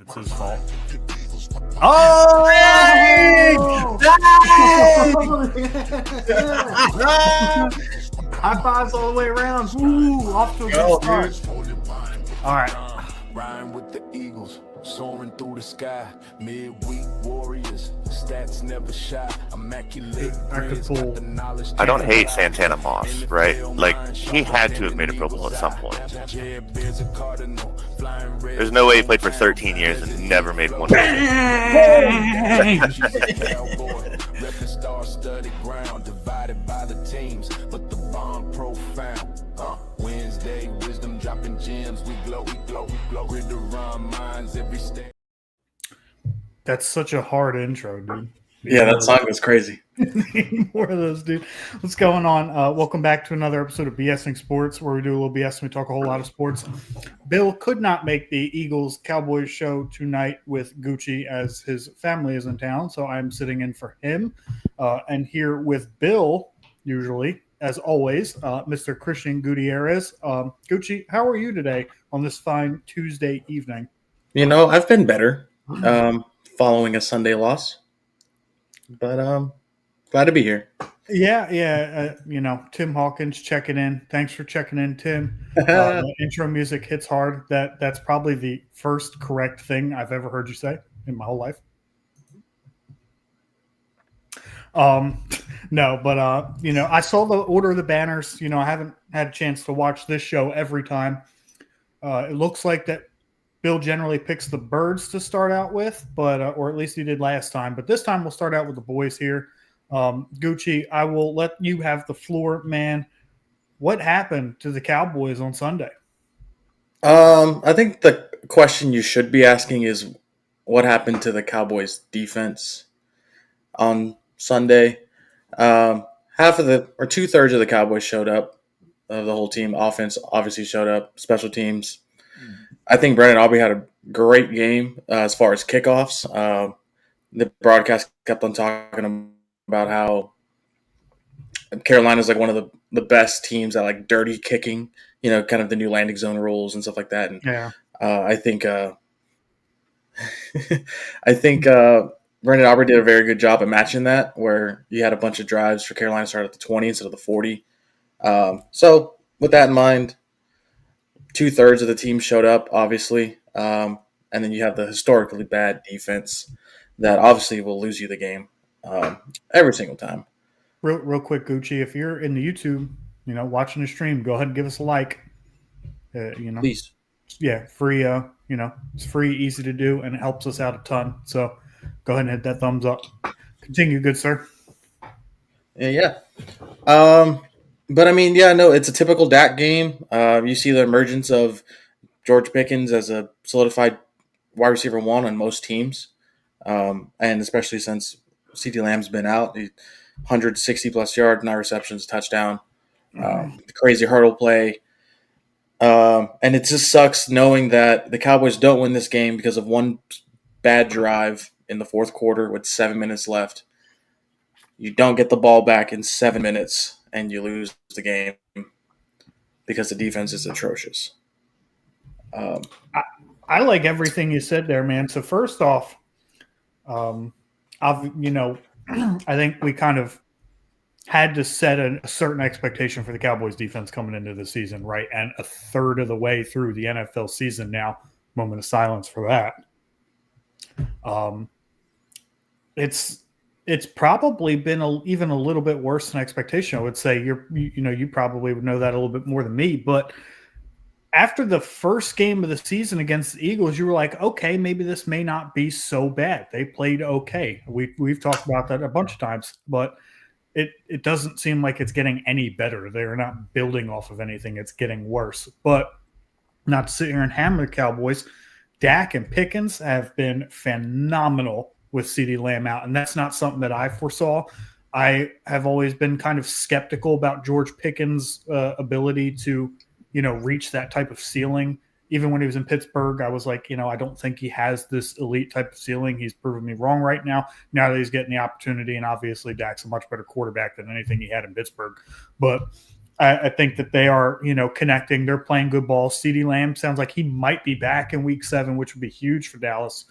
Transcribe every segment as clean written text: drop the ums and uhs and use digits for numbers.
it's his fault. Oh! High fives all the way around. Ooh, off to a good start. All right. Riding with the Eagles, soaring through the sky. Midweek warriors, stats never shy. Immaculate. I don't hate Santana Moss, right? Like, he had to have made a Pro Bowl at some point. There's no way he played for 13 years and never made one. Star-studded ground divided by the teams, but the bond profound. Wednesday, wisdom dropping gems. We glow, we glow, we glow. Grid around minds every step. That's such a hard intro, dude. Yeah, that song was crazy. More of those, dude. What's going on? Welcome back to another episode of BSing Sports, where we do a little BS and we talk a whole lot of sports. Bill could not make the Eagles-Cowboys show tonight with Gucci as his family is in town, so I'm sitting in for him. And here with Bill, usually, as always, Mr. Christian Gutierrez. Gucci, how are you today on this fine Tuesday evening? You know, I've been better following a Sunday loss. But glad to be here. Yeah. Tim Hawkins checking in. Thanks for checking in, Tim. The intro music hits hard. That's probably the first correct thing I've ever heard you say in my whole life. No, but I saw the order of the banners. I haven't had a chance to watch this show every time. It looks like that Bill generally picks the birds to start out with, but or at least he did last time. But this time we'll start out with the boys here. Gucci, I will let you have the floor, man. What happened to the Cowboys on Sunday? I think the question you should be asking is what happened to the Cowboys defense on Sunday. Half of or 2/3 of the Cowboys showed up. The whole team, offense obviously showed up. Special teams. I think Brendan Aubrey had a great game as far as kickoffs. The broadcast kept on talking about how Carolina's like one of the best teams at like dirty kicking, kind of the new landing zone rules and stuff like that. And yeah, I think Brendan Aubrey did a very good job at matching that, where you had a bunch of drives for Carolina start at the 20 instead of the 40. So with that in mind, 2/3 of the team showed up, obviously. And then you have the historically bad defense that obviously will lose you the game every single time. Real quick, Gucci, if you're in the YouTube, watching the stream, go ahead and give us a like. Please. Yeah, free. It's free, easy to do, and it helps us out a ton. So go ahead and hit that thumbs up. Continue, good sir. Yeah. But it's a typical Dak game. You see the emergence of George Pickens as a solidified wide receiver one on most teams, and especially since CeeDee Lamb's been out, 160 plus yards, 9 receptions, touchdown, the crazy hurdle play, and it just sucks knowing that the Cowboys don't win this game because of one bad drive in the fourth quarter with 7 minutes left. You don't get the ball back in 7 minutes, and you lose the game because the defense is atrocious. I like everything you said there, man. So first off, I think we kind of had to set a certain expectation for the Cowboys defense coming into the season, right? And a third of the way through the NFL season now, moment of silence for that. It's probably been even a little bit worse than expectation. I would say you probably would know that a little bit more than me. But after the first game of the season against the Eagles, you were like, okay, maybe this may not be so bad. They played okay. We've talked about that a bunch of times, but it doesn't seem like it's getting any better. They're not building off of anything. It's getting worse. But not to sit here and hammer the Cowboys, Dak and Pickens have been phenomenal with CeeDee Lamb out, and that's not something that I foresaw. I have always been kind of skeptical about George Pickens' ability to, reach that type of ceiling. Even when he was in Pittsburgh, I was like, I don't think he has this elite type of ceiling. He's proven me wrong right now. Now that he's getting the opportunity, and obviously Dak's a much better quarterback than anything he had in Pittsburgh. But I think that they are, connecting. They're playing good ball. CeeDee Lamb sounds like he might be back in week 7, which would be huge for Dallas.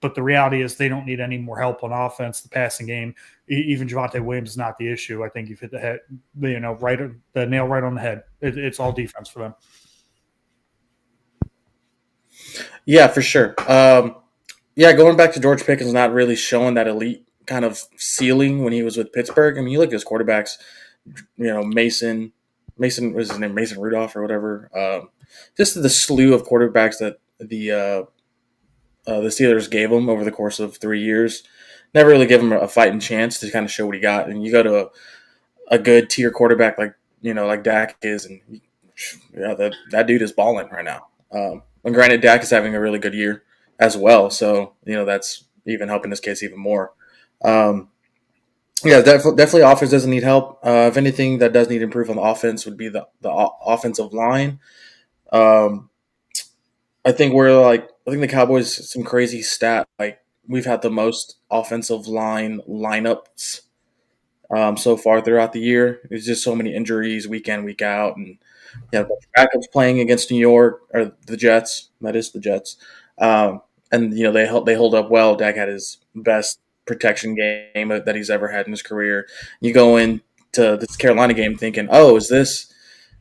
But the reality is they don't need any more help on offense. The passing game, even Javonte Williams is not the issue. I think you've hit the head, the nail right on the head. It's all defense for them. Yeah, for sure. Going back to George Pickens not really showing that elite kind of ceiling when he was with Pittsburgh. I mean, you look at his quarterbacks, Mason was his name, Mason Rudolph or whatever. Just the slew of quarterbacks that the Steelers gave him over the course of 3 years. Never really give him a fighting chance to kind of show what he got. And you go to a good tier quarterback like Dak is, and that dude is balling right now. And granted, Dak is having a really good year as well, so that's even helping his case even more. Definitely offense doesn't need help. If anything that does need to improve on the offense would be the offensive line. I think the Cowboys, some crazy stat, like we've had the most offensive line lineups so far throughout the year. There's just so many injuries week in, week out, and backups playing against New York or the Jets. That is the Jets, and they hold up well. Dak had his best protection game that he's ever had in his career. You go into this Carolina game thinking, oh, is this,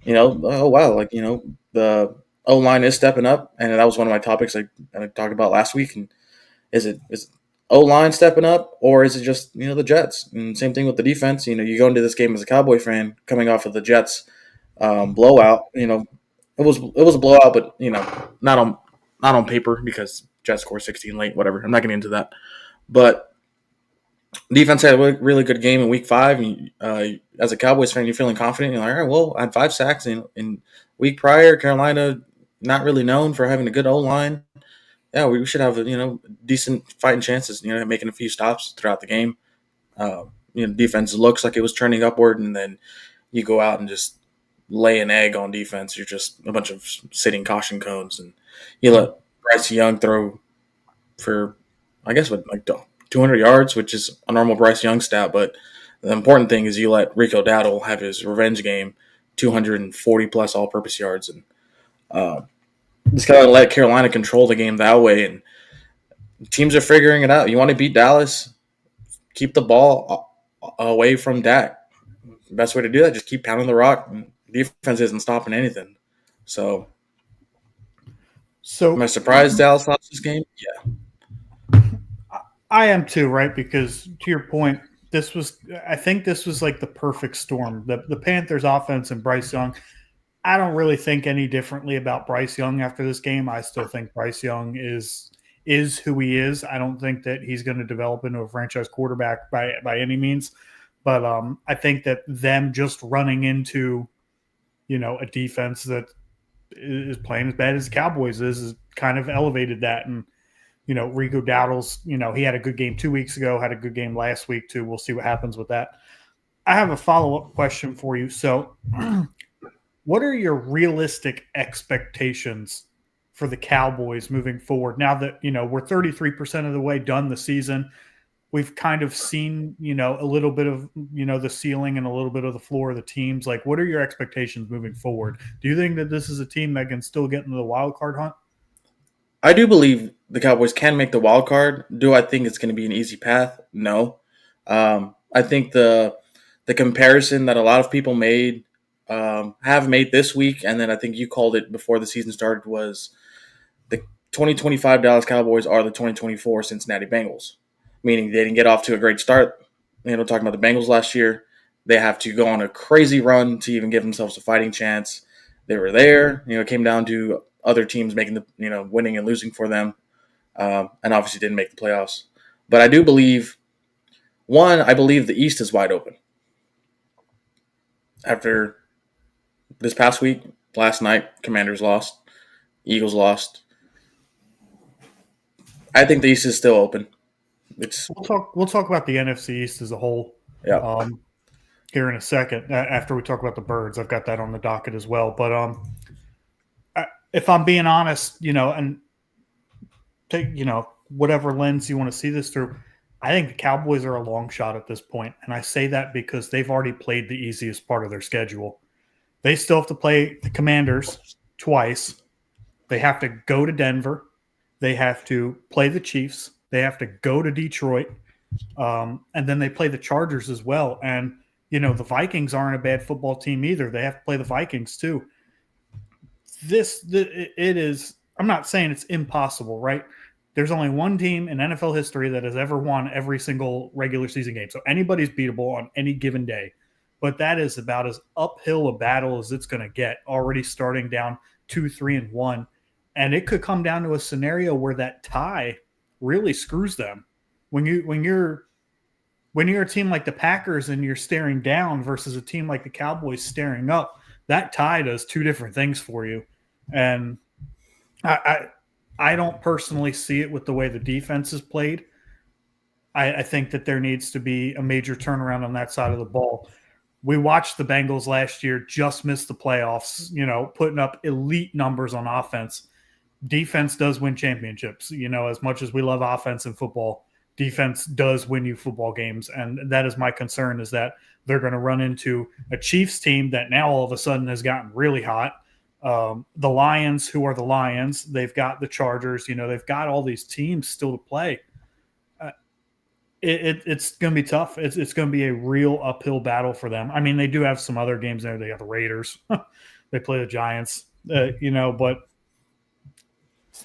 oh wow, the O line is stepping up, and that was one of my topics I talked about last week. And is O line stepping up, or is it just the Jets? And same thing with the defense. You go into this game as a Cowboy fan, coming off of the Jets blowout. It was a blowout, but not on paper because Jets scored 16 late. Whatever. I'm not getting into that, but defense had a really good game in week 5. And, as a Cowboys fan, you're feeling confident. You're like, all right, well, I had 5 sacks in week prior. Carolina, not really known for having a good O-line. Yeah, we should have decent fighting chances. Making a few stops throughout the game. Defense looks like it was turning upward, and then you go out and just lay an egg on defense. You're just a bunch of sitting caution cones, and you let Bryce Young throw for, I guess, 200 yards, which is a normal Bryce Young stat. But the important thing is you let Rico Dowdle have his revenge game, 240 plus all-purpose yards, and just kind of let Carolina control the game that way. And teams are figuring it out. You want to beat Dallas, keep the ball away from Dak. Best way to do that, just keep pounding the rock. Defense isn't stopping anything. So am I surprised Dallas lost this game? Yeah. I am too, right? Because to your point, I think this was like the perfect storm. The Panthers offense and Bryce Young. I don't really think any differently about Bryce Young after this game. I still think Bryce Young is who he is. I don't think that he's going to develop into a franchise quarterback by any means. But I think that them just running into, a defense that is playing as bad as the Cowboys is kind of elevated that. And, Rico Dowdle's, he had a good game 2 weeks ago, had a good game last week too. We'll see what happens with that. I have a follow-up question for you. So what are your realistic expectations for the Cowboys moving forward? Now that, we're 33% of the way done the season, we've kind of seen, a little bit of, the ceiling and a little bit of the floor of the teams. Like, what are your expectations moving forward? Do you think that this is a team that can still get into the wild card hunt? I do believe the Cowboys can make the wild card. Do I think it's going to be an easy path? No. I think the comparison that a lot of people made have made this week, and then I think you called it before the season started, was the 2025 Dallas Cowboys are the 2024 Cincinnati Bengals, meaning they didn't get off to a great start. Talking about the Bengals last year, they have to go on a crazy run to even give themselves a fighting chance. They were there. It came down to other teams making the winning and losing for them, and obviously didn't make the playoffs. But I do believe, I believe the East is wide open. After this past week, last night, Commanders lost, Eagles lost. I think the East is still open. We'll talk about the NFC East as a whole. Yeah. Here in a second, after we talk about the Birds. I've got that on the docket as well. But if I'm being honest, and take whatever lens you want to see this through, I think the Cowboys are a long shot at this point, and I say that because they've already played the easiest part of their schedule. They still have to play the Commanders twice. They have to go to Denver. They have to play the Chiefs. They have to go to Detroit. And then they play the Chargers as well. And, the Vikings aren't a bad football team either. They have to play the Vikings too. It is, I'm not saying it's impossible, right? There's only one team in NFL history that has ever won every single regular season game. So anybody's beatable on any given day. But that is about as uphill a battle as it's going to get, already starting down 2-3-1. And it could come down to a scenario where that tie really screws them. When you're a team like the Packers and you're staring down versus a team like the Cowboys staring up, that tie does two different things for you. And I don't personally see it with the way the defense is played. I think that there needs to be a major turnaround on that side of the ball. We watched the Bengals last year just miss the playoffs, putting up elite numbers on offense. Defense does win championships. As much as we love offense in football, defense does win you football games. And that is my concern, is that they're going to run into a Chiefs team that now all of a sudden has gotten really hot. The Lions, who are the Lions, they've got the Chargers, they've got all these teams still to play. It's going to be tough. It's going to be a real uphill battle for them. I mean, they do have some other games there. They got the Raiders. They play the Giants, but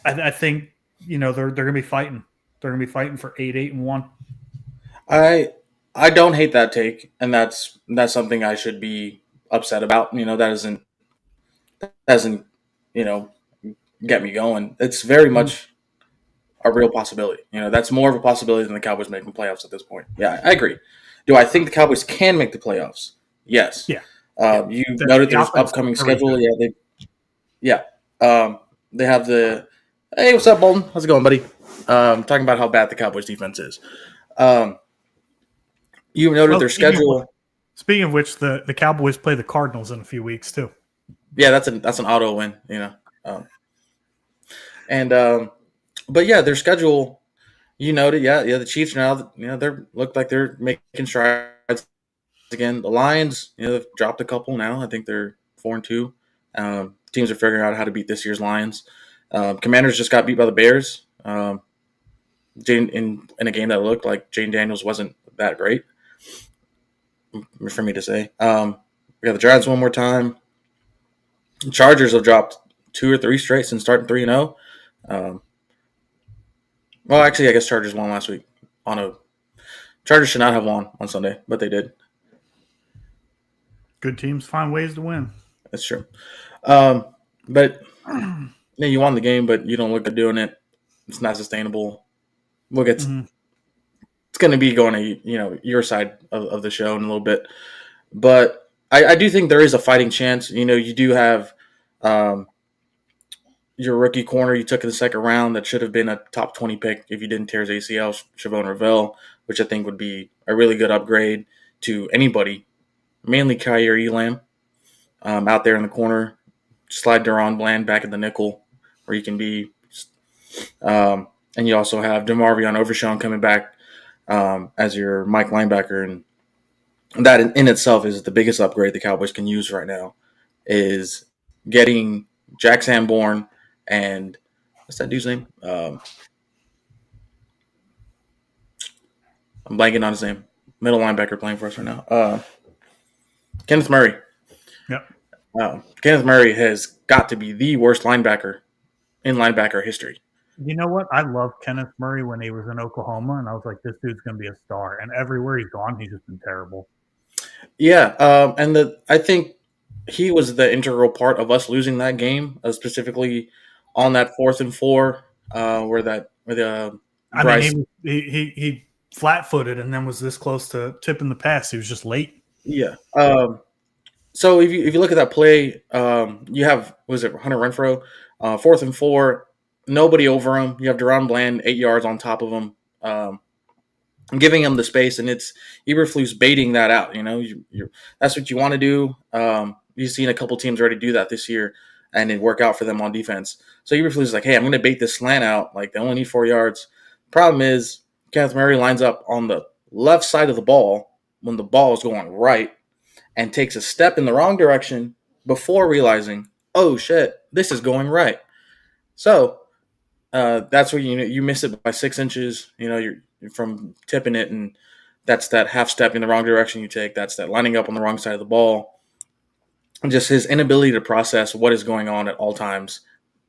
I think, they're going to be fighting. They're going to be fighting for 8-1. I don't hate that take, and that's something I should be upset about. That doesn't get me going. It's very much a real possibility. That's more of a possibility than the Cowboys making playoffs at this point. Yeah, I agree. Do I think the Cowboys can make the playoffs? Yes. Yeah. You noted there's upcoming schedule. Yeah. They have the. Hey, what's up, Bolton? How's it going, buddy? Talking about how bad the Cowboys defense is. You noted their schedule. Speaking of which, the Cowboys play the Cardinals in a few weeks too. Yeah, that's an auto win, but yeah, their schedule. You noted, the Chiefs now, they look like they're making strides again. The Lions, they've dropped a couple now. I think they're 4-2. Teams are figuring out how to beat this year's Lions. Commanders just got beat by the Bears. In a game that looked like Jaden Daniels wasn't that great for me to say. We got the Giants one more time. The Chargers have dropped 2 or 3 straight since starting 3-0. Well, actually, I guess Chargers won last week. Chargers should not have won on Sunday, but they did. Good teams find ways to win. That's true. But you won the game, but you don't look good doing it. It's not sustainable. Look, it's going to be going to your side of the show in a little bit, but I do think there is a fighting chance. You do have your rookie corner you took in the second round that should have been a top 20 pick if you didn't tear his ACL, Chavon Ravel, which I think would be a really good upgrade to anybody, mainly Kyer Elam, out there in the corner. Slide Deron Bland back in the nickel where you can be. And you also have DeMarvion Overshown coming back as your Mike linebacker. And that in itself is the biggest upgrade the Cowboys can use right now, is getting Jack Sanborn and what's that dude's name? I'm blanking on his name. Middle linebacker playing for us right now. Kenneth Murray. Yep. Kenneth Murray has got to be the worst linebacker in linebacker history. You know what? I loved Kenneth Murray when he was in Oklahoma, and I was like, this dude's going to be a star. And everywhere he's gone, he's just been terrible. Yeah, and I think he was the integral part of us losing that game, specifically on that 4th and 4, he flat-footed and then was this close to tipping the pass. He was just late. Yeah. So if you look at that play, you have Hunter Renfrow, 4th and 4, nobody over him. You have Deron Bland 8 yards on top of him, giving him the space, and it's Eberflus baiting that out. That's what you want to do. You've seen a couple teams already do that this year, and it work out for them on defense. So Eberflus is like, hey, I'm going to bait this slant out. Like, they only need 4 yards. Problem is, Kenneth Murray lines up on the left side of the ball when the ball is going right and takes a step in the wrong direction before realizing, oh shit, this is going right. So that's where you miss it by 6 inches. You're from tipping it, and that's that half step in the wrong direction you take. That's that lining up on the wrong side of the ball. And just his inability to process what is going on at all times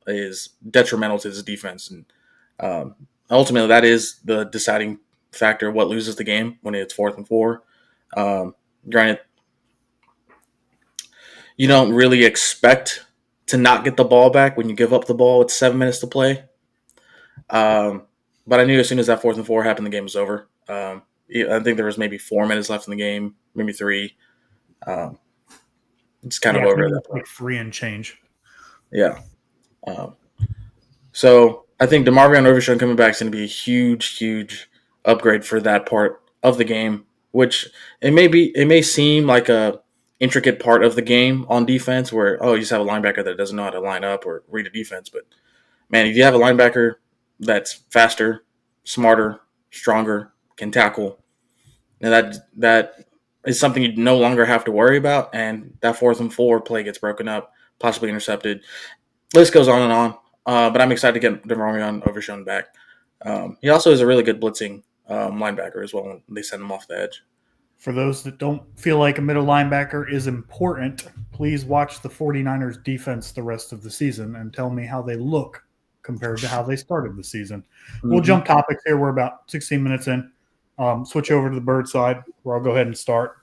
is detrimental to his defense. And ultimately, that is the deciding factor of what loses the game when it's 4th and 4. Granted, you don't really expect to not get the ball back when you give up the ball with 7 minutes to play. But I knew as soon as that 4th and 4 happened, the game was over. I think there was maybe 4 minutes left in the game, maybe 3. It's kind of over at that point. Like 3 and change. Yeah. So I think DeMarvion Overshown coming back is going to be a huge, huge upgrade for that part of the game, which it may seem like a intricate part of the game on defense where, you just have a linebacker that doesn't know how to line up or read a defense. But, man, if you have a linebacker that's faster, smarter, stronger, can tackle, and that is something you no longer have to worry about, and that 4th and 4 play gets broken up, possibly intercepted. List goes on and on, but I'm excited to get DeMarvion Overshown back. He also is a really good blitzing linebacker as well when they send him off the edge. For those that don't feel like a middle linebacker is important, please watch the 49ers defense the rest of the season and tell me how they look compared to how they started the season. Mm-hmm. We'll jump topics here. We're about 16 minutes in. Switch over to the bird side where I'll go ahead and start.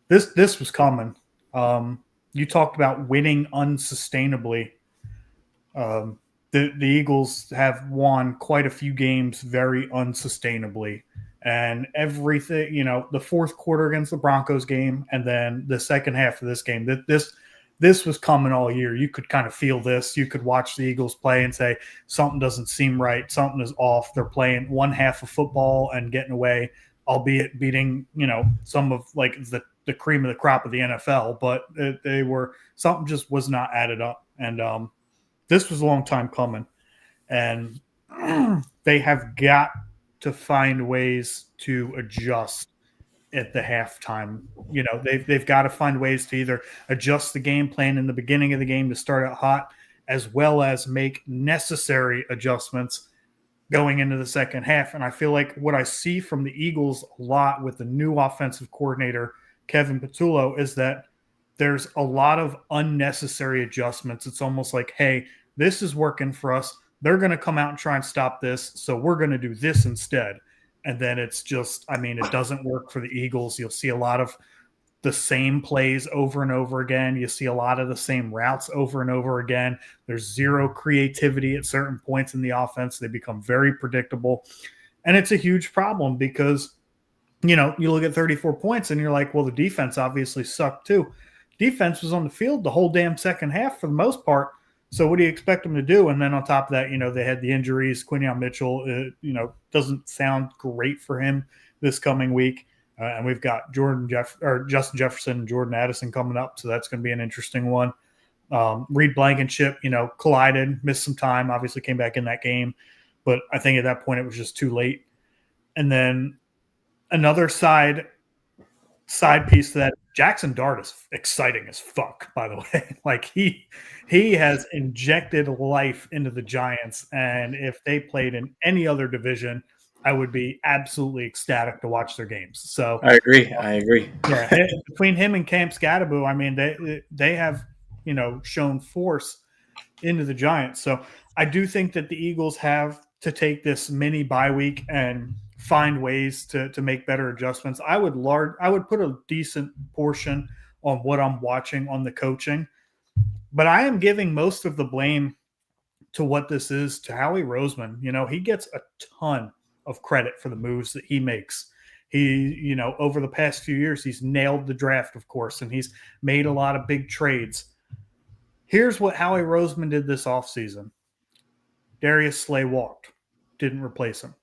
This was common. You talked about winning unsustainably. The Eagles have won quite a few games very unsustainably. And everything, the fourth quarter against the Broncos game and then the second half of this game, this was coming all year. You could kind of feel this. You could watch the Eagles play and say, something doesn't seem right. Something is off. They're playing one half of football and getting away, albeit beating, some of like the cream of the crop of the NFL, but something just was not added up. And this was a long time coming. And they have got to find ways to adjust at the halftime. They've got to find ways to either adjust the game plan in the beginning of the game to start out hot, as well as make necessary adjustments going into the second half. And I feel like what I see from the Eagles a lot with the new offensive coordinator, Kevin Patullo, is that there's a lot of unnecessary adjustments. It's almost like, hey, this is working for us. They're going to come out and try and stop this, so we're going to do this instead. And then it's just, it doesn't work for the Eagles. You'll see a lot of the same plays over and over again. You see a lot of the same routes over and over again. There's zero creativity at certain points in the offense. They become very predictable. And it's a huge problem because, you look at 34 points and you're like, well, the defense obviously sucked too. Defense was on the field the whole damn second half for the most part. So what do you expect them to do? And then on top of that, they had the injuries. Quinion Mitchell, doesn't sound great for him this coming week. And we've got Justin Jefferson and Jordan Addison coming up. So that's going to be an interesting one. Reed Blankenship, collided, missed some time, obviously came back in that game. But I think at that point it was just too late. And then another side piece to that, Jackson Dart is exciting as fuck, by the way. Like he has injected life into the Giants, and if they played in any other division, I would be absolutely ecstatic to watch their games. So I agree. Yeah, between him and Cam Scatterbo, they have shown force into the Giants. So I do think that the Eagles have to take this mini bye week and find ways to make better adjustments. I would put a decent portion on what I'm watching on the coaching, but I am giving most of the blame to what this is to Howie Roseman. He gets a ton of credit for the moves that he makes. He, over the past few years, he's nailed the draft, of course, and he's made a lot of big trades. Here's what Howie Roseman did this offseason. Darius Slay walked, didn't replace him.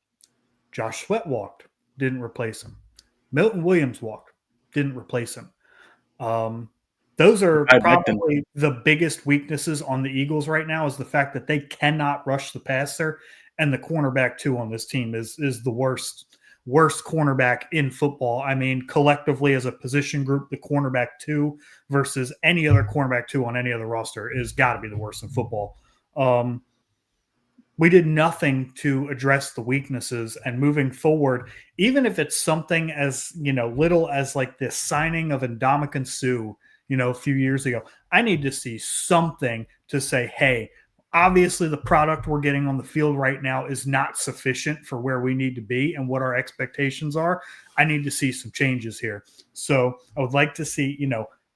Josh Sweat walked, didn't replace him. Milton Williams walked, didn't replace him. Those are probably the biggest weaknesses on the Eagles right now, is the fact that they cannot rush the passer, and the cornerback too on this team is the worst worst cornerback in football. I mean, collectively as a position group, the cornerback 2 versus any other cornerback 2 on any other roster is got to be the worst in football. We did nothing to address the weaknesses, and moving forward, even if it's something as, little as like the signing of Ndamukong Suh, a few years ago, I need to see something to say, hey, obviously the product we're getting on the field right now is not sufficient for where we need to be and what our expectations are. I need to see some changes here. So I would like to see,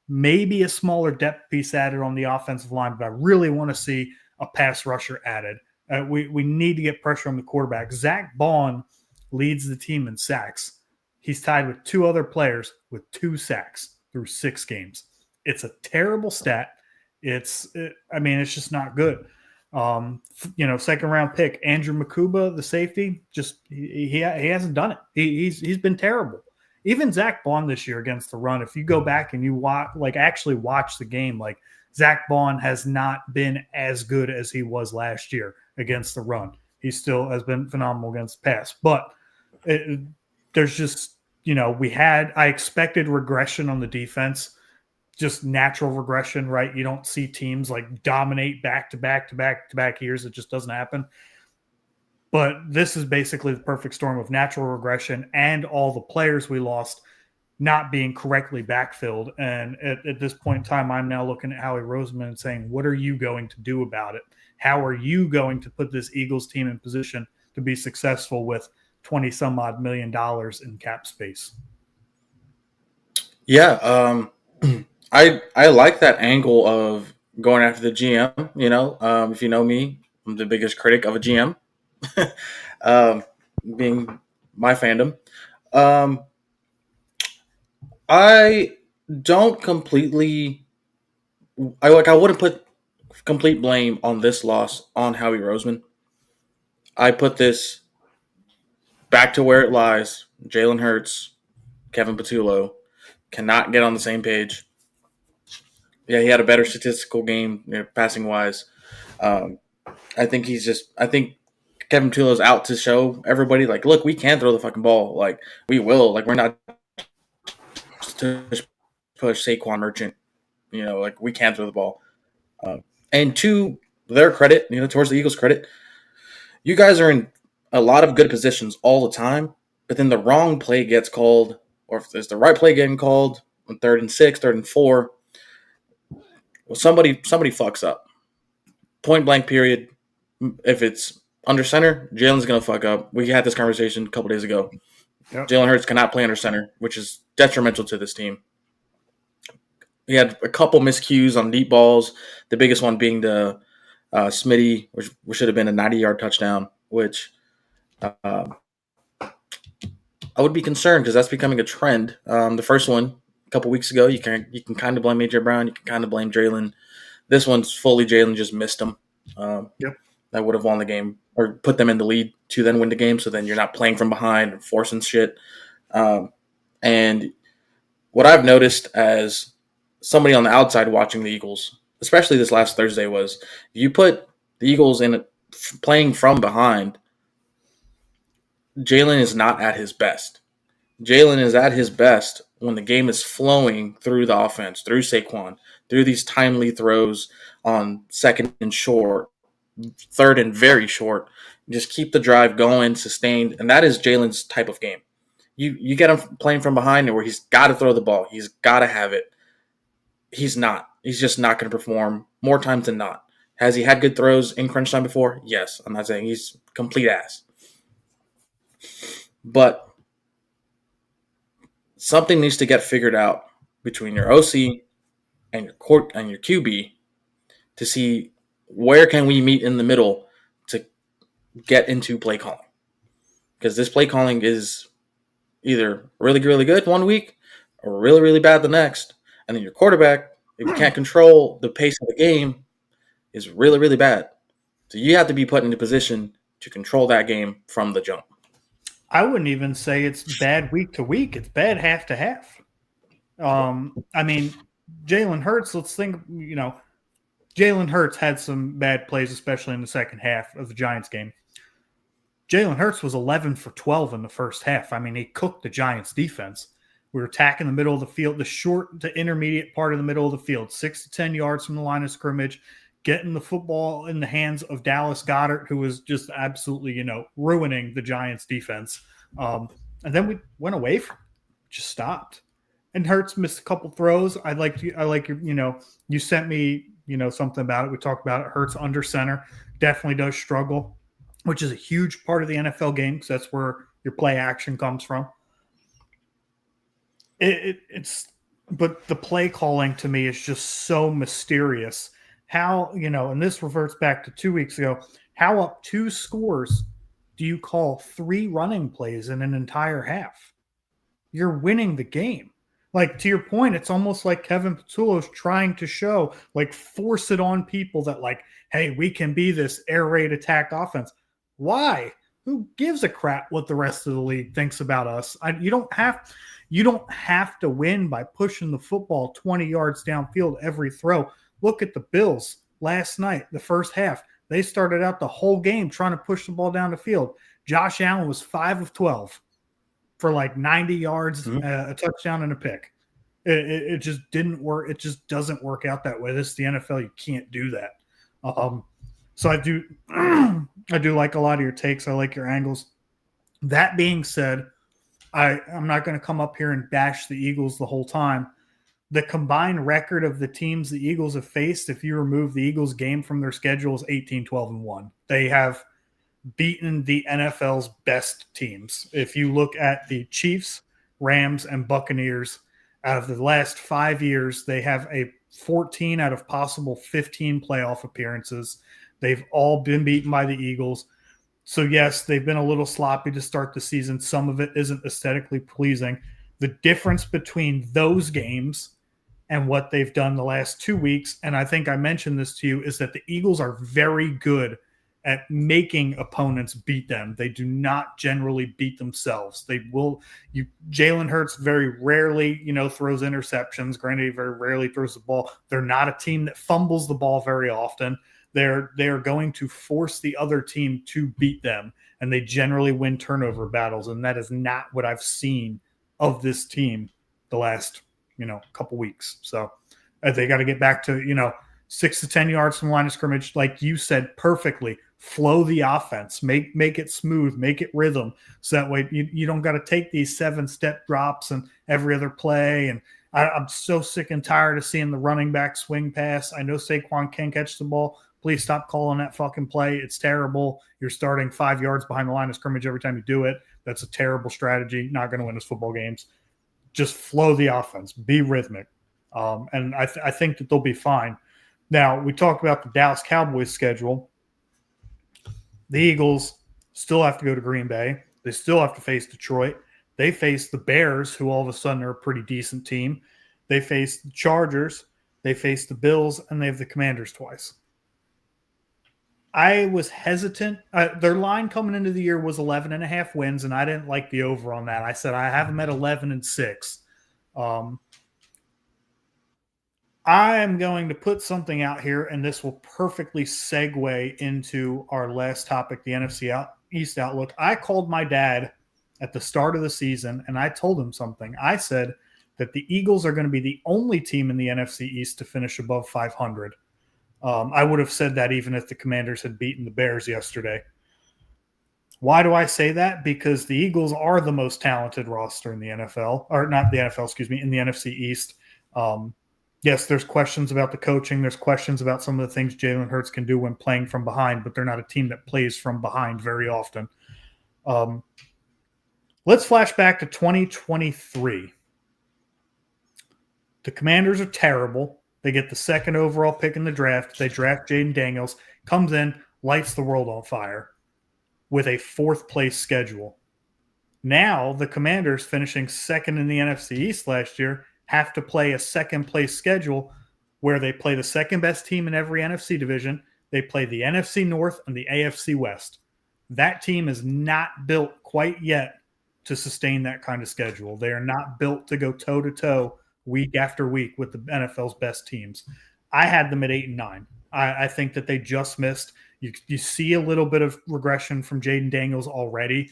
maybe a smaller depth piece added on the offensive line, but I really want to see a pass rusher added. We need to get pressure on the quarterback. Zach Bond leads the team in sacks. He's tied with 2 other players with 2 sacks through 6 games. It's a terrible stat. It's just not good. Second round pick Andrew Makuba, the safety, just he hasn't done it. He's been terrible. Even Zach Bond this year against the run. If you go back and you actually watch the game, like Zach Bond has not been as good as he was last year against the run. He still has been phenomenal against the pass, but there's just I expected regression on the defense. Just natural regression, right? You don't see teams like dominate back to back years. It just doesn't happen. But this is basically the perfect storm of natural regression and all the players we lost not being correctly backfilled. And at this point in time, I'm now looking at Howie Roseman and saying, what are you going to do about it? How are you going to put this Eagles team in position to be successful with 20 some odd $1 million in cap space? Yeah. I like that angle of going after the GM. If you know me, I'm the biggest critic of a GM, being my fandom. I don't completely. I wouldn't put complete blame on this loss on Howie Roseman. I put this back to where it lies. Jalen Hurts, Kevin Patullo cannot get on the same page. Yeah, he had a better statistical game, passing wise. I think Kevin Patullo's out to show everybody, like, look, we can throw the fucking ball. Like, we will. Like, we're not to push Saquon Merchant. Like, we can throw the ball. And to their credit, towards the Eagles' credit, you guys are in a lot of good positions all the time, but then the wrong play gets called, or if there's the right play getting called on 3rd and 6, 3rd and 4, well, somebody fucks up. Point blank period. If it's under center, Jalen's going to fuck up. We had this conversation a couple days ago. Yep. Jalen Hurts cannot play under center, which is detrimental to this team. We had a couple miscues on deep balls, the biggest one being the Smitty, which should have been a 90-yard touchdown, which I would be concerned because that's becoming a trend. The first one a couple weeks ago, you can kind of blame A.J. Brown, you can kind of blame Jalen. This one's fully Jalen just missed him. Yep. That would have won the game or put them in the lead to then win the game. So then you're not playing from behind and forcing shit. And what I've noticed as somebody on the outside watching the Eagles, especially this last Thursday, was you put the Eagles in playing from behind, Jalen is not at his best. Jalen is at his best when the game is flowing through the offense, through Saquon, through these timely throws on 2nd and short, 3rd and very short. Just keep the drive going, sustained, and that is Jalen's type of game. You get him playing from behind where he's got to throw the ball. He's got to have it. He's not. He's just not going to perform more times than not. Has he had good throws in crunch time before? Yes. I'm not saying he's complete ass. But something needs to get figured out between your OC and your court and your QB to see where can we meet in the middle to get into play calling. Because this play calling is either really, really good one week or really, really bad the next. And then your quarterback, if you can't control the pace of the game, is really, really bad. So you have to be put into position to control that game from the jump. I wouldn't even say it's bad week to week. It's bad half to half. I mean, Jalen Hurts, let's think, Jalen Hurts had some bad plays, especially in the second half of the Giants game. Jalen Hurts was 11 for 12 in the first half. I mean, he cooked the Giants defense. We were attacking the middle of the field, the short to intermediate part of the middle of the field, 6 to 10 yards from the line of scrimmage, getting the football in the hands of Dallas Goedert, who was just absolutely, ruining the Giants defense. And then we went away from it, just stopped. And Hurts missed a couple throws. I like your, you sent me, something about it. We talked about it. Hurts under center definitely does struggle, which is a huge part of the NFL game because that's where your play action comes from. But the play calling to me is just so mysterious. How, and this reverts back to 2 weeks ago, how up 2 scores do you call 3 running plays in an entire half? You're winning the game. Like, to your point, it's almost like Kevin Patullo's trying to show, like, force it on people that, like, hey, we can be this air raid attack offense. Why? Who gives a crap what the rest of the league thinks about us? You don't have to win by pushing the football 20 yards downfield every throw. Look at the Bills last night, the first half. They started out the whole game trying to push the ball down the field. Josh Allen was 5 of 12 for like 90 yards, a touchdown and a pick. It just didn't work. It just doesn't work out that way. This is the NFL. You can't do that. So I do like a lot of your takes. I like your angles. That being said, I'm not going to come up here and bash the Eagles the whole time. The combined record of the teams the Eagles have faced, if you remove the Eagles game from their schedule, is 18-12-1. They have beaten the NFL's best teams. If you look at the Chiefs, Rams, and Buccaneers, out of the last 5 years, they have a 14 out of possible 15 playoff appearances. They've all been beaten by the Eagles. So, yes, they've been a little sloppy to start the season. Some of it isn't aesthetically pleasing. The difference between those games and what they've done the last 2 weeks, and I think I mentioned this to you, is that the Eagles are very good at making opponents beat them. They do not generally beat themselves. Jalen Hurts very rarely, throws interceptions. Granted, he very rarely throws the ball. They're not a team that fumbles the ball very often. They're going to force the other team to beat them, and they generally win turnover battles, and that is not what I've seen of this team the last, couple weeks. So they got to get back to, 6 to 10 yards from line of scrimmage, like you said perfectly. Flow the offense, make it smooth, make it rhythm, so that way you don't got to take these 7-step drops and every other play. And I'm so sick and tired of seeing the running back swing pass. I know Saquon can catch the ball. Please stop calling that fucking play. It's terrible. You're starting 5 yards behind the line of scrimmage every time you do it. That's a terrible strategy. Not going to win us football games. Just flow the offense. Be rhythmic. And I think that they'll be fine. Now, we talked about the Dallas Cowboys schedule. The Eagles still have to go to Green Bay. They still have to face Detroit. They face the Bears, who all of a sudden are a pretty decent team. They face the Chargers. They face the Bills, and they have the Commanders twice. I was hesitant. Their line coming into the year was 11.5 wins, and I didn't like the over on that. I said I have them at 11-6. I am going to put something out here, and this will perfectly segue into our last topic, the NFC East outlook. I called my dad at the start of the season, and I told him something. I said that the Eagles are going to be the only team in the NFC East to finish above 500. I would have said that even if the Commanders had beaten the Bears yesterday. Why do I say that? Because the Eagles are the most talented roster in the NFL, or not the NFL, excuse me, in the NFC East. Yes, there's questions about the coaching. There's questions about some of the things Jalen Hurts can do when playing from behind, but they're not a team that plays from behind very often. Let's flash back to 2023. The Commanders are terrible. They get the 2nd overall pick in the draft. They draft Jaden Daniels, comes in, lights the world on fire with a 4th-place schedule. Now the Commanders, finishing 2nd in the NFC East last year, have to play a 2nd-place schedule where they play the 2nd-best team in every NFC division. They play the NFC North and the AFC West. That team is not built quite yet to sustain that kind of schedule. They are not built to go toe-to-toe week after week with the NFL's best teams. I had them at 8-9. I think that they just missed. You see a little bit of regression from Jaden Daniels already,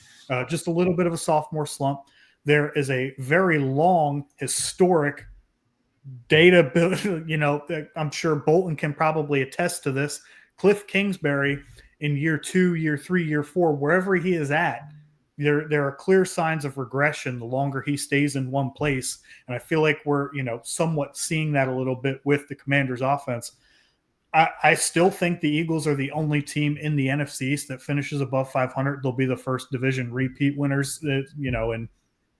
just a little bit of a sophomore slump. There is a very long historic data, I'm sure Bolton can probably attest to this. Cliff Kingsbury in year 2, year 3, year 4, wherever he is at, there are clear signs of regression the longer he stays in one place. And I feel like we're, somewhat seeing that a little bit with the Commanders offense. I still think the Eagles are the only team in the NFC East that finishes above 500. They'll be the first division repeat winners, in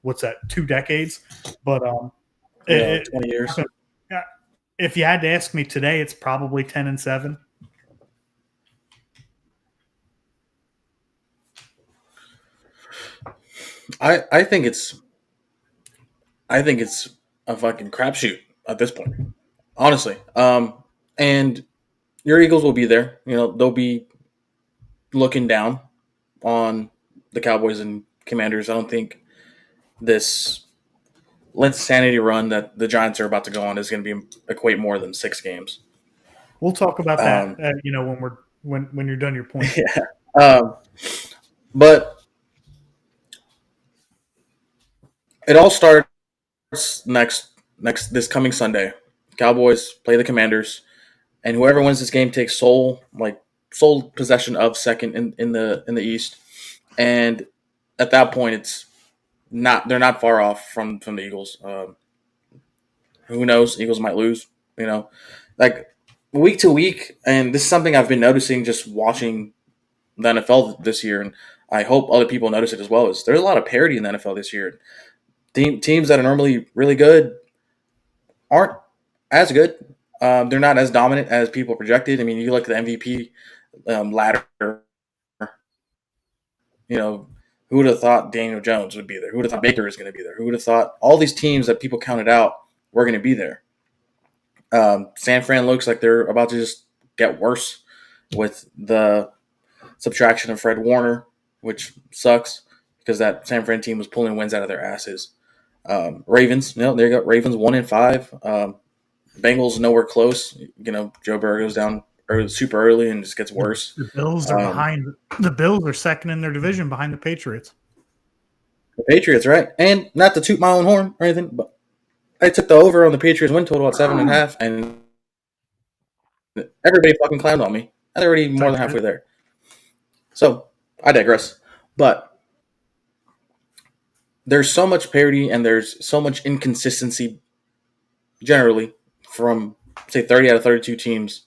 what's that, 2 decades. But 20 years. If you had to ask me today, it's probably 10-7. I think it's a fucking crapshoot at this point, honestly. And your Eagles will be there. They'll be looking down on the Cowboys and Commanders. I don't think this insanity run that the Giants are about to go on is going to equate more than 6 games. We'll talk about that, when you're done your point. Yeah. But it all starts this coming Sunday. Cowboys play the Commanders, and whoever wins this game takes sole possession of second in the East. And at that point, they're not far off from the Eagles. Who knows? Eagles might lose. Like week to week, and this is something I've been noticing just watching the NFL this year, and I hope other people notice it as well. Is there's a lot of parity in the NFL this year. Teams that are normally really good aren't as good. They're not as dominant as people projected. I mean, you look at the MVP ladder. Who would have thought Daniel Jones would be there? Who would have thought Baker was going to be there? Who would have thought all these teams that people counted out were going to be there? San Fran looks like they're about to just get worse with the subtraction of Fred Warner, which sucks because that San Fran team was pulling wins out of their asses. Ravens, there you go. Ravens 1-5. Bengals nowhere close. Joe Burrow goes down super early and just gets worse. The Bills are behind. The Bills are second in their division behind the Patriots. The Patriots, right? And not to toot my own horn or anything, but I took the over on the Patriots win total at 7.5, and everybody fucking clowned on me. I'm already more than halfway there. So I digress. But there's so much parity and there's so much inconsistency generally from, say, 30 out of 32 teams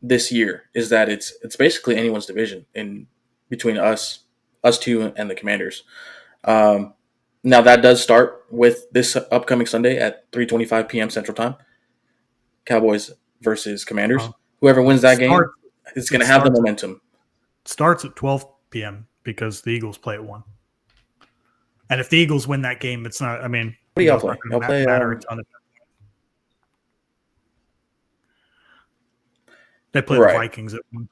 this year, is that it's basically anyone's division in between us two and the Commanders. Now that does start with this upcoming Sunday at 3:25 p.m. Central Time. Cowboys versus Commanders. Whoever wins that game is going to have the momentum. It starts at 12 p.m. because the Eagles play at 1. And if the Eagles win that game, it's not. I mean, what do y'all play? Y'all play. They play the Vikings at 1.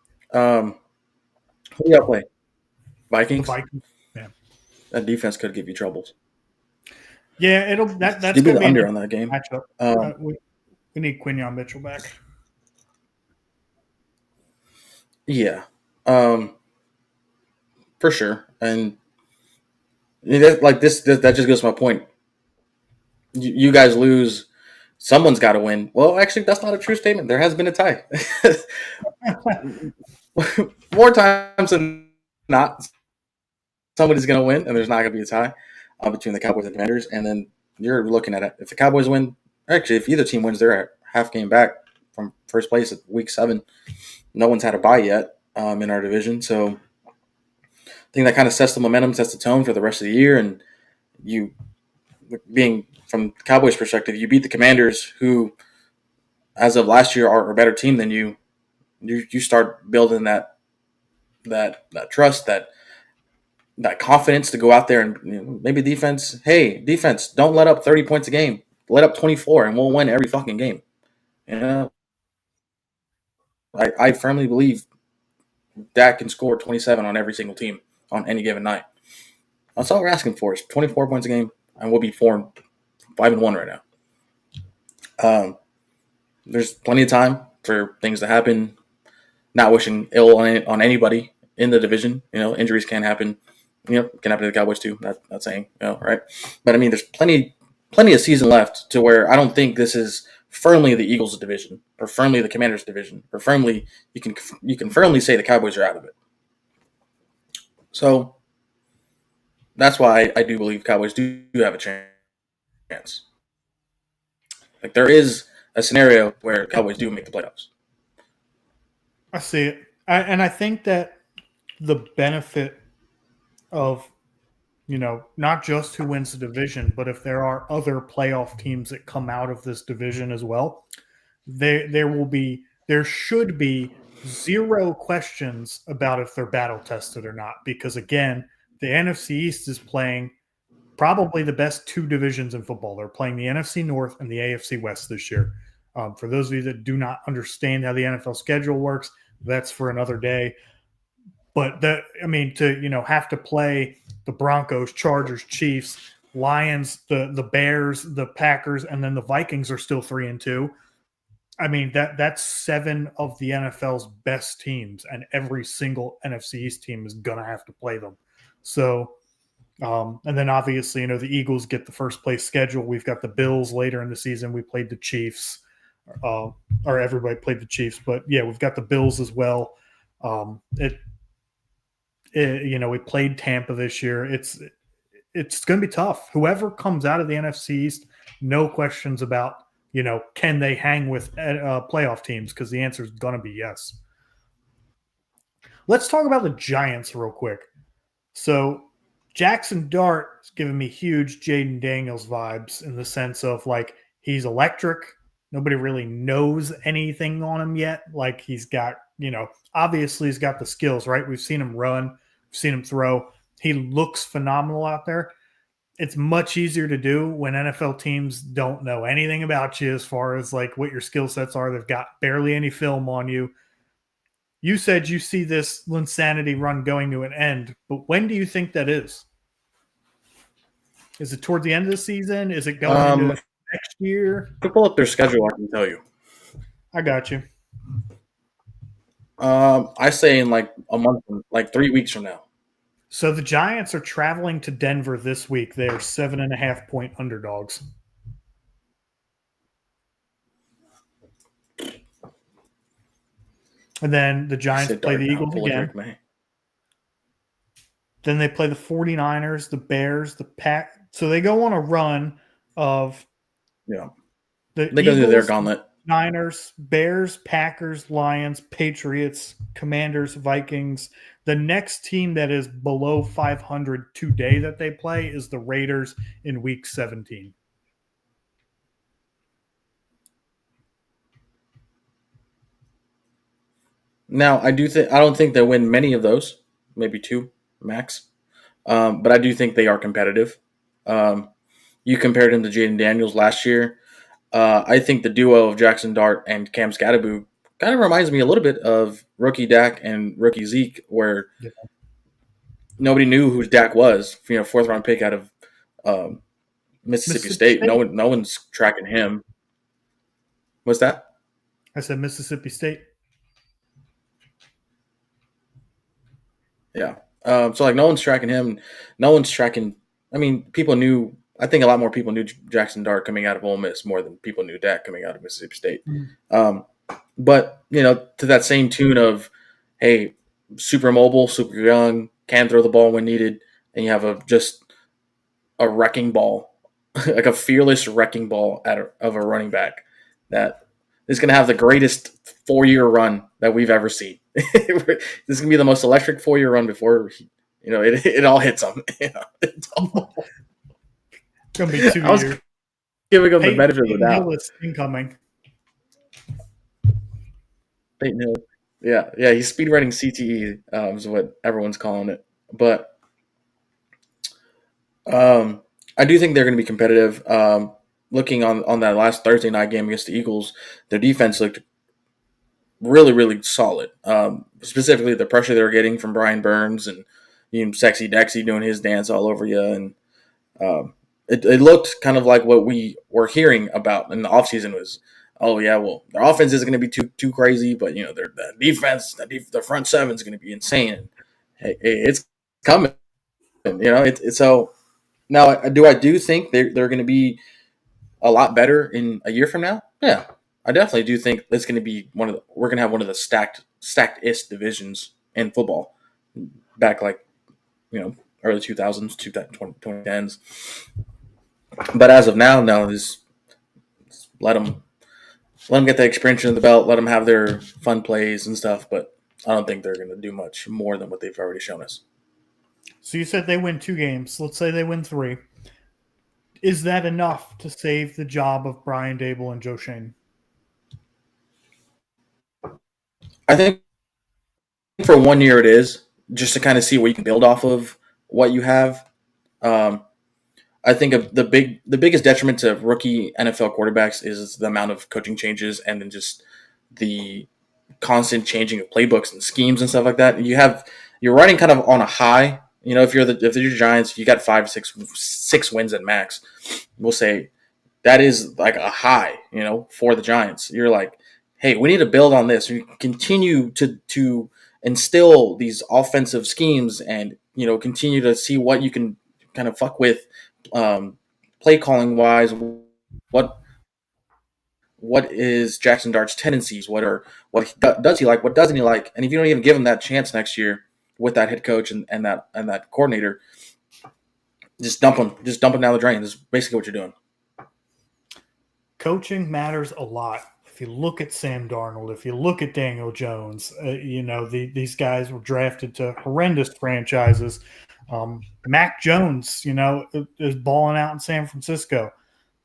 Who do y'all play? Vikings. The Vikings. Yeah. That defense could give you troubles. Yeah, that's going to be the under on that game. Matchup. We need Quinyon Mitchell back. Yeah, for sure. And that just goes to my point. You guys lose. Someone's got to win. Well, actually, that's not a true statement. There has been a tie. More times than not, somebody's going to win, and there's not going to be a tie between the Cowboys and Commanders. And then you're looking at it. If the Cowboys win, actually, if either team wins, they're a half game back from first place at week 7. No one's had a bye yet in our division. So I think that kind of sets the momentum, sets the tone for the rest of the year. And you, being from the Cowboys' perspective, you beat the Commanders, who, as of last year, are a better team than you. You start building that trust, that confidence to go out there and maybe defense. Hey, defense, don't let up 30 points a game. Let up 24, and we'll win every fucking game. I firmly believe Dak can score 27 on every single team on any given night. That's all we're asking for is 24 points a game, and we'll be 5-1 right now. There's plenty of time for things to happen. not wishing ill on anybody in the division. Injuries can happen. Can happen to the Cowboys too. Not saying, right? But I mean, there's plenty of season left to where I don't think this is firmly the Eagles' division or firmly the Commanders' division or firmly you can firmly say the Cowboys are out of it. So that's why I do believe Cowboys do have a chance. Like there is a scenario where Cowboys do make the playoffs. I see it. And I think that the benefit of, not just who wins the division, but if there are other playoff teams that come out of this division as well, there should be zero questions about if they're battle tested or not. Because again, the NFC East is playing probably the best two divisions in football. They're playing the NFC North and the AFC West this year. For those of you that do not understand how the NFL schedule works, that's for another day. But to have to play the Broncos, Chargers, Chiefs, Lions, the Bears, the Packers, and then the Vikings are still 3-2. I mean, that's 7 of the NFL's best teams, and every single NFC East team is gonna have to play them. So, and then obviously, the Eagles get the first place schedule. We've got the Bills later in the season. We played the Chiefs, or everybody played the Chiefs, but yeah, we've got the Bills as well. We played Tampa this year. It's going to be tough. Whoever comes out of the NFC East, no questions about, can they hang with playoff teams? Because the answer is going to be yes. Let's talk about the Giants real quick. So Jackson Dart is giving me huge Jaden Daniels vibes in the sense of like he's electric. Nobody really knows anything on him yet. Like he's got, obviously he's got the skills, right? We've seen him run. We've seen him throw. He looks phenomenal out there. It's much easier to do when NFL teams don't know anything about you as far as like what your skill sets are. They've got barely any film on you. You said you see this Linsanity run going to an end, but when do you think that is? Is it toward the end of the season? Is it going into next year? If you pull up their schedule, I can tell you. I got you. I say in like a month, like 3 weeks from now. So the Giants are traveling to Denver this week. They are 7.5-point underdogs. And then the Giants play the Eagles again. Then they play the 49ers, the Bears, the Pack. So they go on a run of they go through their gauntlet. Niners, Bears, Packers, Lions, Patriots, Commanders, Vikings. The next team that is below 500 today that they play is the Raiders in Week 17. Now, I don't think they win many of those, maybe 2 max, but I do think they are competitive. You compared him to Jaden Daniels last year. I think the duo of Jackson Dart and Cam Scatterbo kind of reminds me a little bit of rookie Dak and rookie Zeke, where nobody knew who Dak was. 4th round pick out of Mississippi State. No one's tracking him. What's that? I said Mississippi State. Yeah. So like no one's tracking him. No one's tracking. I mean, people knew. I think a lot more people knew Jackson Dart coming out of Ole Miss more than people knew Dak coming out of Mississippi State. But to that same tune of, hey, super mobile, super young, can throw the ball when needed, and you have just a wrecking ball, like a fearless wrecking ball of a running back that is going to have the greatest 4-year run that we've ever seen. This is going to be the most electric 4-year run before it all hits him. It's going to be 2 years. Giving him the benefit of the doubt. Incoming. Peyton Hill. Yeah, he's speed running CTE is what everyone's calling it. But I do think they're going to be competitive. Looking on that last Thursday night game against the Eagles, their defense looked really, really solid. Specifically, the pressure they were getting from Brian Burns and Sexy Dexy doing his dance all over you. And it looked kind of like what we were hearing about in the offseason was oh yeah, well their offense isn't going to be too crazy, but their defense, the front seven is going to be insane. Hey, it's coming. It's so now. I do think they're going to be a lot better in a year from now? Yeah, I definitely do think it's going to be we're going to have one of the stacked-ist divisions in football back like early 2000s, 2010s. But as of now, no, just let them get the experience in the belt, let them have their fun plays and stuff. But I don't think they're going to do much more than what they've already shown us. So you said they win 2 games. Let's say they win 3. Is that enough to save the job of Brian Dable and Joe Shane? I think for 1 year it is, just to kind of see what you can build off of what you have. I think the biggest detriment to rookie NFL quarterbacks is the amount of coaching changes and then just the constant changing of playbooks and schemes and stuff like that. You're running kind of on a high. If you're Giants, you got 6 wins at max. We'll say that is like a high, for the Giants. You're like, hey, we need to build on this. We continue to instill these offensive schemes and continue to see what you can kind of fuck with, play calling wise. What is Jackson Dart's tendencies? What does he like? What doesn't he like? And if you don't even give him that chance next year with that head coach and that coordinator, just dump him down the drain. This is basically what you're doing. Coaching matters a lot. If you look at Sam Darnold, if you look at Daniel Jones, these guys were drafted to horrendous franchises. Mac Jones, is balling out in San Francisco.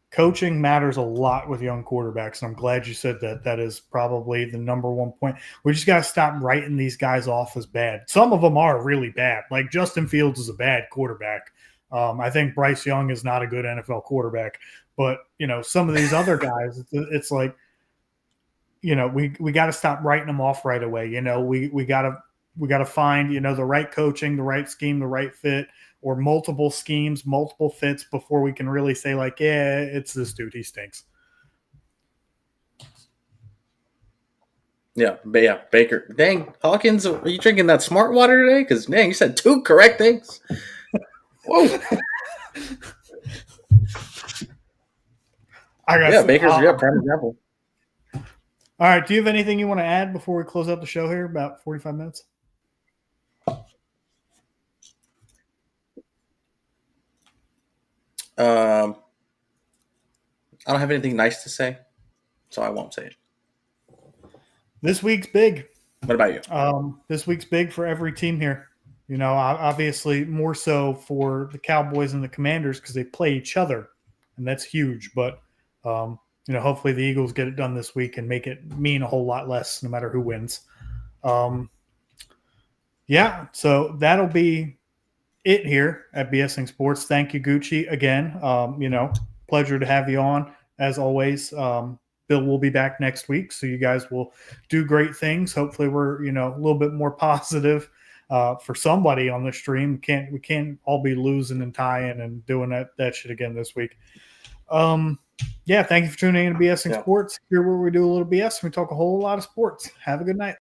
Coaching matters a lot with young quarterbacks, and I'm glad you said that. That is probably the number one point. We just got to stop writing these guys off as bad. Some of them are really bad. Like Justin Fields is a bad quarterback. I think Bryce Young is not a good NFL quarterback. But, some of these other guys, it's like, we got to stop writing them off right away. We got to find, the right coaching, the right scheme, the right fit, or multiple schemes, multiple fits before we can really say like, yeah, it's this dude. He stinks. Yeah, Baker. Dang, Hawkins, are you drinking that smart water today? Because, dang, you said 2 correct things. Whoa. Baker's prime example. All right, do you have anything you want to add before we close out the show here? About 45 minutes. I don't have anything nice to say, so I won't say it. This week's big. What about you? This week's big for every team here. Obviously more so for the Cowboys and the Commanders because they play each other, and that's huge. But hopefully the Eagles get it done this week and make it mean a whole lot less no matter who wins. So that'll be it here at BSing Sports. Thank you, Gucci, again. Pleasure to have you on as always. Bill will be back next week, so you guys will do great things. Hopefully we're, a little bit more positive for somebody on the stream. We can't all be losing and tying and doing that shit again this week. Thank you for tuning in to BSing Sports. Here where we do a little BS and we talk a whole lot of sports. Have a good night.